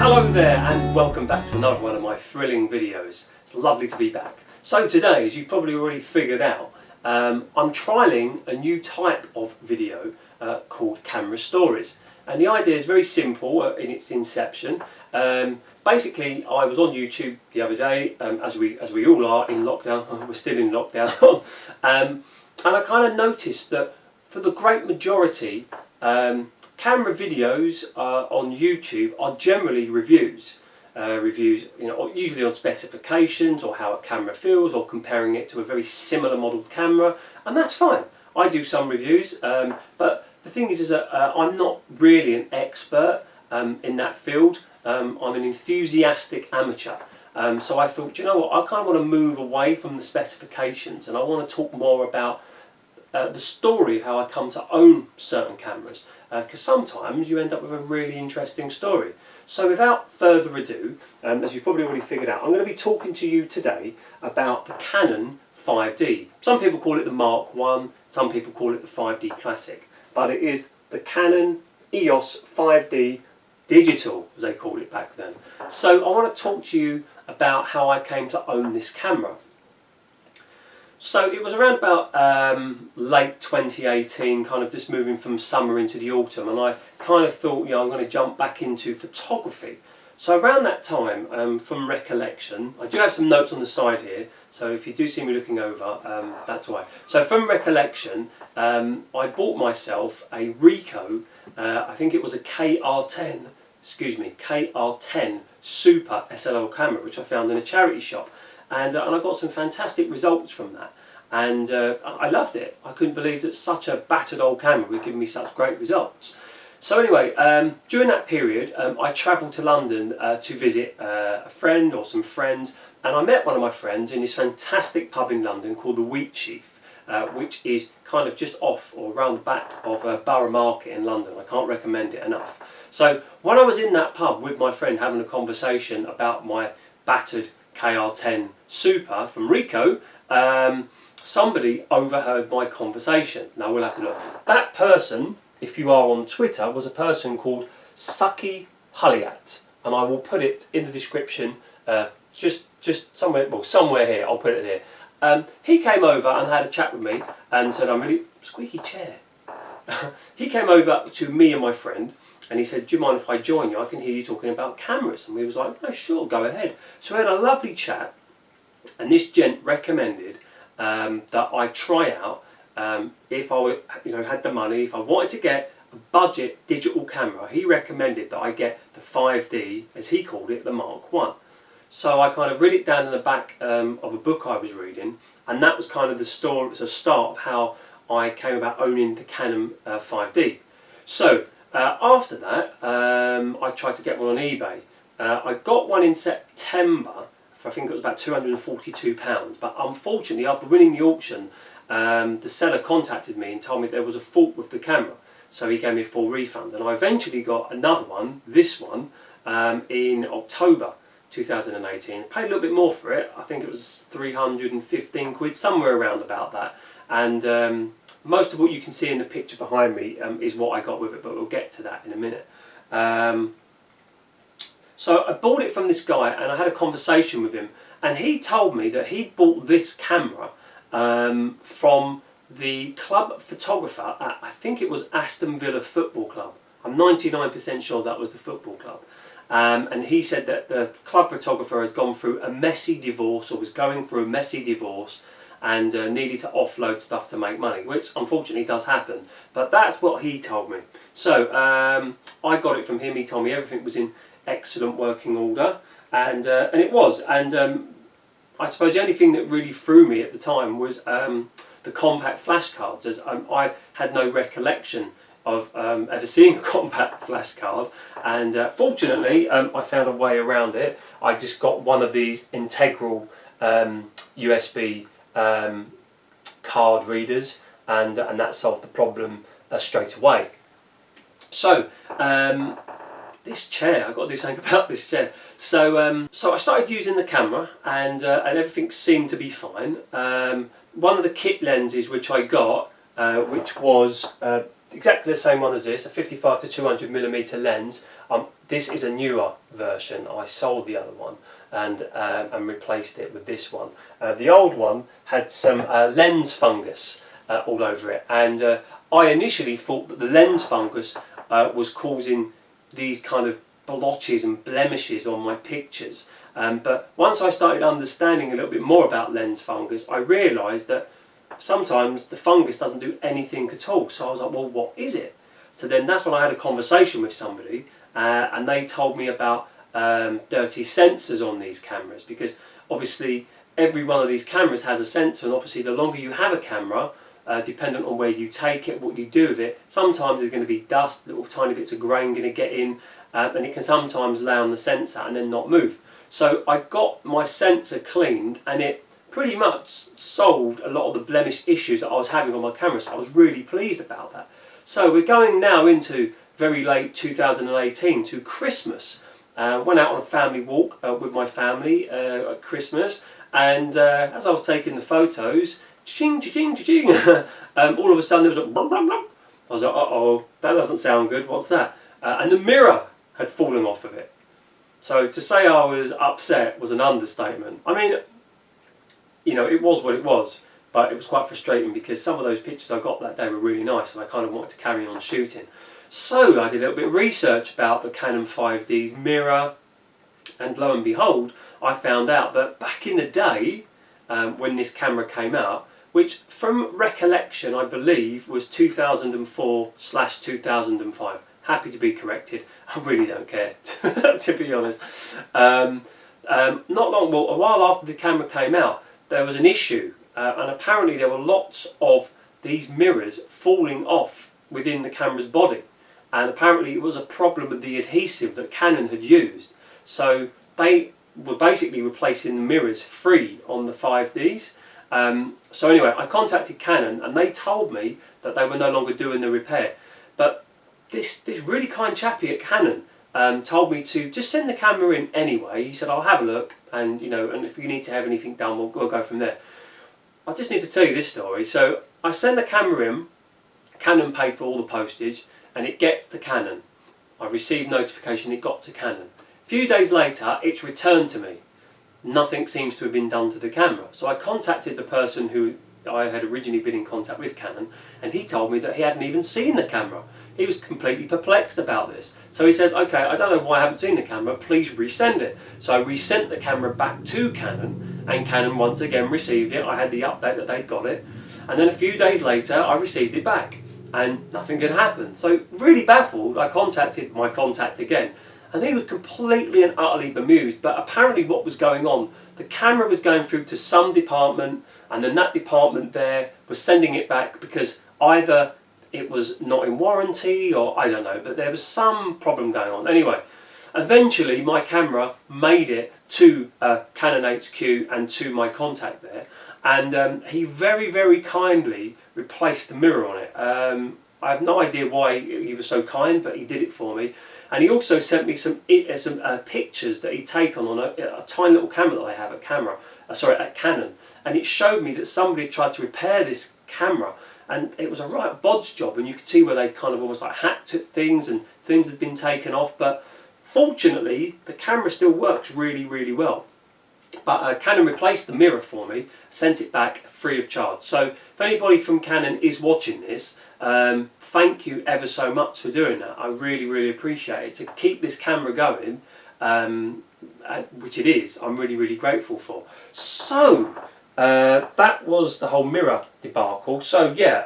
Hello there and welcome back to another one of my thrilling videos. It's lovely to be back. So today, as you've probably already figured out, I'm trialling a new type of video called camera stories. And the idea is very simple in its inception. Basically, I was on YouTube the other day, as we all are in lockdown. We're still in lockdown. And I kind of noticed that for the great majority, camera videos on YouTube are generally reviews. Reviews, usually on specifications or how a camera feels, or comparing it to a very similar modelled camera, and that's fine. I do some reviews, but the thing is that I'm not really an expert in that field. I'm an enthusiastic amateur. So I thought, you know what, I kind of want to move away from the specifications, and I want to talk more about the story of how I come to own certain cameras, because sometimes you end up with a really interesting story. So without further ado, as you've probably already figured out, I'm going to be talking to you today about the Canon 5D. Some people call it the Mark 1, some people call it the 5D Classic, but it is the Canon EOS 5D Digital, as they called it back then. So I want to talk to you about how I came to own this camera. So it was around about late 2018, kind of just moving from summer into the autumn, and I kind of thought, I'm going to jump back into photography. So around that time, from recollection, I do have some notes on the side here, so if you do see me looking over, that's why. So from recollection, I bought myself a Ricoh, I think it was a KR10 Super SLR camera, which I found in a charity shop. And I got some fantastic results from that, and I loved it. I couldn't believe that such a battered old camera was giving me such great results. So anyway, during that period, I travelled to London to visit a friend or some friends, and I met one of my friends in this fantastic pub in London called the Wheatsheaf, which is kind of just off or around the back of Borough Market in London. I can't recommend it enough. So when I was in that pub with my friend having a conversation about my battered KR10 Super from Ricoh, somebody overheard my conversation. Now we'll have to look. That person, if you are on Twitter, was a person called Sucky Hulliat, and I will put it in the description, just somewhere, well, somewhere here. I'll put it here. He came over and had a chat with me and said, "I'm really squeaky chair." He came over to me and my friend, and he said, "Do you mind if I join you? I can hear you talking about cameras." And we was like, "No, sure, go ahead." So we had a lovely chat, and this gent recommended that I try out, if I had the money, if I wanted to get a budget digital camera, he recommended that I get the 5D, as he called it, the Mark 1. So I kind of read it down in the back of a book I was reading, and that was kind of the story. It was a start of how I came about owning the Canon 5D. So after that, I tried to get one on eBay. I got one in September for, I think it was about £242, but unfortunately after winning the auction, the seller contacted me and told me there was a fault with the camera, so he gave me a full refund, and I eventually got another one, this one, in October 2018. Paid a little bit more for it. I think it was 315 quid, somewhere around about that, and most of what you can see in the picture behind me is what I got with it, but we'll get to that in a minute. So I bought it from this guy, and I had a conversation with him, and he told me that he bought this camera from the club photographer at, I think it was Aston Villa Football Club. I'm 99% sure that was the football club. And he said that the club photographer had gone through a messy divorce, or was going through a messy divorce, and needed to offload stuff to make money, which unfortunately does happen. But that's what he told me. So I got it from him. He told me everything was in excellent working order, and it was. And I suppose the only thing that really threw me at the time was the compact flashcards, as I had no recollection of ever seeing a compact flashcard, and fortunately I found a way around it. I just got one of these integral USB card readers, and that solved the problem straight away. So this chair, I've got to do something about this chair. So so I started using the camera, and everything seemed to be fine. One of the kit lenses which I got, which was exactly the same one as this, a 55 to 200mm lens. This is a newer version. I sold the other one and replaced it with this one. The old one had some lens fungus all over it, and I initially thought that the lens fungus was causing these kind of blotches and blemishes on my pictures. But once I started understanding a little bit more about lens fungus, I realised that sometimes the fungus doesn't do anything at all. So I was like, well, what is it? So then that's when I had a conversation with somebody and they told me about dirty sensors on these cameras, because obviously every one of these cameras has a sensor, and obviously the longer you have a camera, dependent on where you take it, what you do with it, sometimes there's going to be dust, little tiny bits of grain going to get in, and it can sometimes lay on the sensor and then not move. So I got my sensor cleaned, and it pretty much solved a lot of the blemish issues that I was having on my camera, so I was really pleased about that. So we're going now into very late 2018 to Christmas. Went out on a family walk with my family at Christmas, and as I was taking the photos, ching ching ching, all of a sudden there was a blum, blum, blum. I was like, uh-oh, that doesn't sound good, what's that? And the mirror had fallen off of it. So to say I was upset was an understatement. I mean, you know, it was what it was, but it was quite frustrating because some of those pictures I got that day were really nice and I kind of wanted to carry on shooting. So I did a little bit of research about the Canon 5D's mirror, and lo and behold, I found out that back in the day, when this camera came out, which from recollection I believe was 2004/2005. Happy to be corrected. I really don't care, to be honest. Not long, well, a while after the camera came out, there was an issue, and apparently there were lots of these mirrors falling off within the camera's body, and apparently it was a problem with the adhesive that Canon had used. So they were basically replacing the mirrors free on the 5Ds. So anyway, I contacted Canon and they told me that they were no longer doing the repair. But this really kind chappie at Canon told me to just send the camera in anyway. He said, I'll have a look, and you know, and if you need to have anything done, we'll go from there. I just need to tell you this story. So I send the camera in, Canon paid for all the postage, and it gets to Canon. I received notification it got to Canon. A few days later, it's returned to me. Nothing seems to have been done to the camera. So I contacted the person who I had originally been in contact with, Canon, and he told me that he hadn't even seen the camera. He was completely perplexed about this. So he said, okay, I don't know why I haven't seen the camera, please resend it. So I resent the camera back to Canon, and Canon once again received it. I had the update that they'd got it. And then a few days later, I received it back, and nothing had happened. So really baffled, I contacted my contact again, and he was completely and utterly bemused. But apparently what was going on, the camera was going through to some department, and then that department there was sending it back because either it was not in warranty, or I don't know, but there was some problem going on. Anyway, eventually my camera made it to Canon HQ and to my contact there, and he very, very kindly replaced the mirror on it. I have no idea why he was so kind, but he did it for me. And he also sent me some pictures that he'd taken on a tiny little camera that I have at Canon. And it showed me that somebody had tried to repair this camera, and it was a right bodge job, and you could see where they kind of almost like hacked at things, and things had been taken off. But fortunately, the camera still works really, really well. But Canon replaced the mirror for me, sent it back free of charge. So if anybody from Canon is watching this, thank you ever so much for doing that. I really, really appreciate it. To keep this camera going, which it is, I'm really, really grateful for. So that was the whole mirror debacle. So yeah,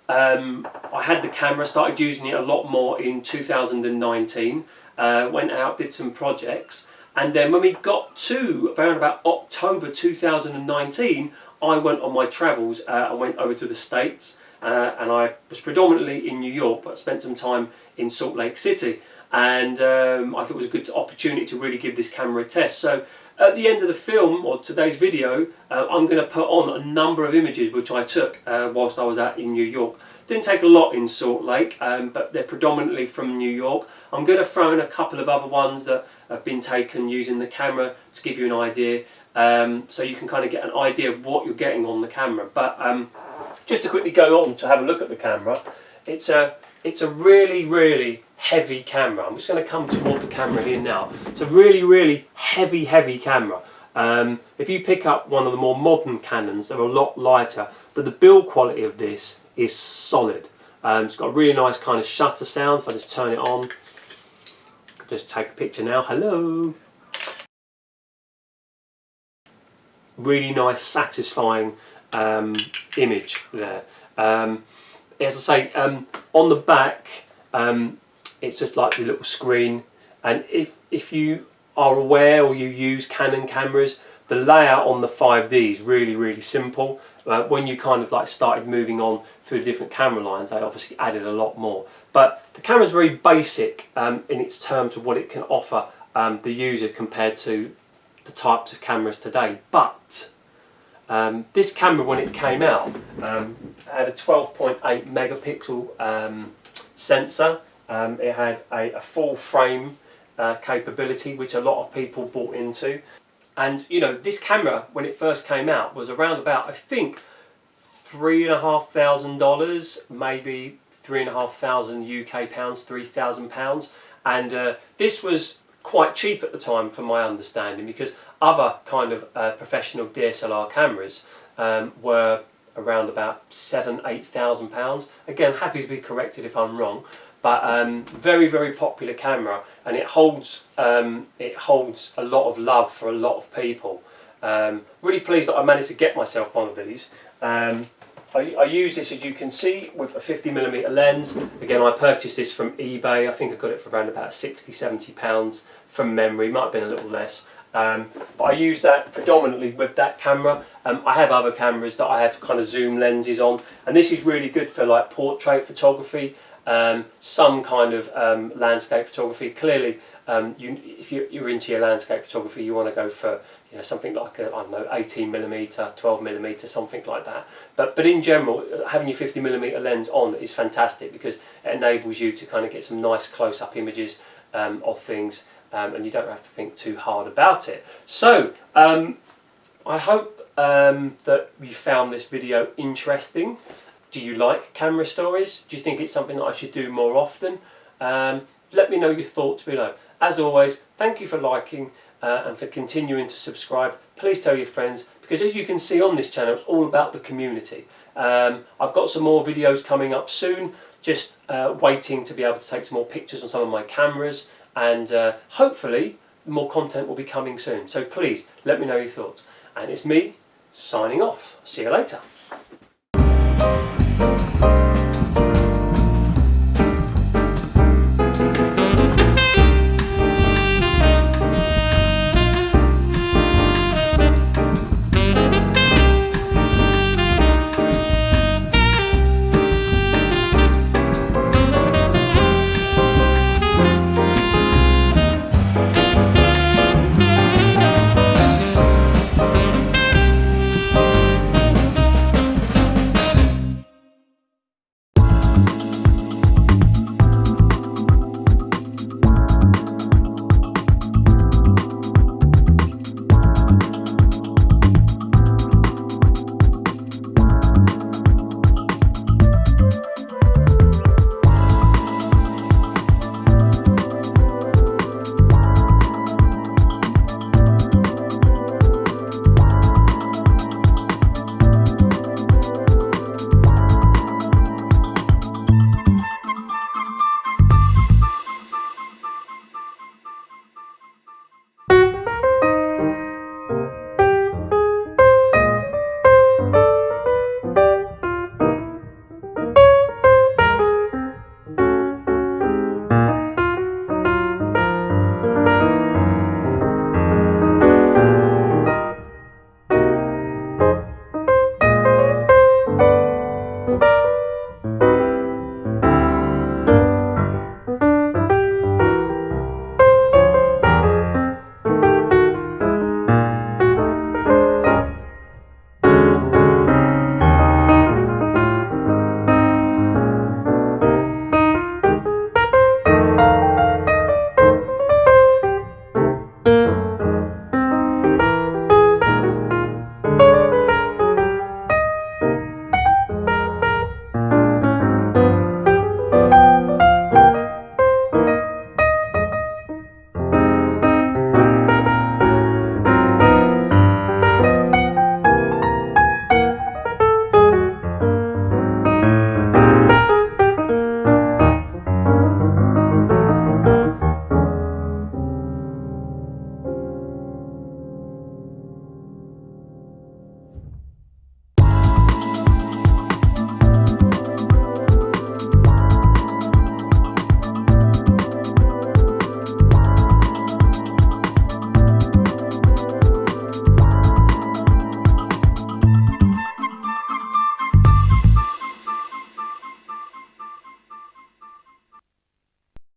I had the camera, started using it a lot more in 2019, went out, did some projects, and then when we got to around about October 2019, I went on my travels. I went over to the States, and I was predominantly in New York, but spent some time in Salt Lake City, and I thought it was a good opportunity to really give this camera a test. So at the end of the film, or today's video, I'm going to put on a number of images which I took whilst I was out in New York. Didn't take a lot in Salt Lake, but they're predominantly from New York. I'm going to throw in a couple of other ones that have been taken using the camera to give you an idea, so you can kind of get an idea of what you're getting on the camera. But just to quickly go on to have a look at the camera, it's a really heavy camera. I'm just going to come toward the camera here now. It's a really heavy camera. If you pick up one of the more modern Canons, they're a lot lighter, but the build quality of this is solid. It's got a really nice kind of shutter sound. If I just turn it on, just take a picture now. Hello. Really nice, satisfying image there. As I say, on the back, it's just like the little screen, and if you are aware or you use Canon cameras, the layout on the 5D is really simple. When you kind of like started moving on through the different camera lines, they obviously added a lot more. But the camera is very basic in its terms of what it can offer the user compared to the types of cameras today. But this camera, when it came out, had a 12.8 megapixel sensor. It had a full frame capability, which a lot of people bought into. And you know, this camera, when it first came out, was around about, I think, $3,500, maybe 3,500 UK pounds, £3,000, and this was quite cheap at the time, from my understanding, because other kind of professional DSLR cameras were around about £7,000–8,000. Again, happy to be corrected if I'm wrong, but very popular camera, and it holds a lot of love for a lot of people. Really pleased that I managed to get myself one of these. I use this, as you can see, with a 50mm lens. Again, I purchased this from eBay. I think I got it for around about £60–70 from memory, might have been a little less. But I use that predominantly with that camera. I have other cameras that I have kind of zoom lenses on, and this is really good for like portrait photography, some kind of landscape photography. Clearly, if you're into your landscape photography, you want to go for, you know, something like a, I don't know, 18mm, 12mm, something like that. But in general, having your 50mm lens on is fantastic, because it enables you to kind of get some nice close-up images of things, and you don't have to think too hard about it. So I hope that you found this video interesting. Do you like camera stories? Do you think it's something that I should do more often? Let me know your thoughts below. As always, thank you for liking and for continuing to subscribe. Please tell your friends, because as you can see on this channel, it's all about the community. I've got some more videos coming up soon, just waiting to be able to take some more pictures on some of my cameras, and hopefully more content will be coming soon. So please let me know your thoughts. And it's me signing off. See you later.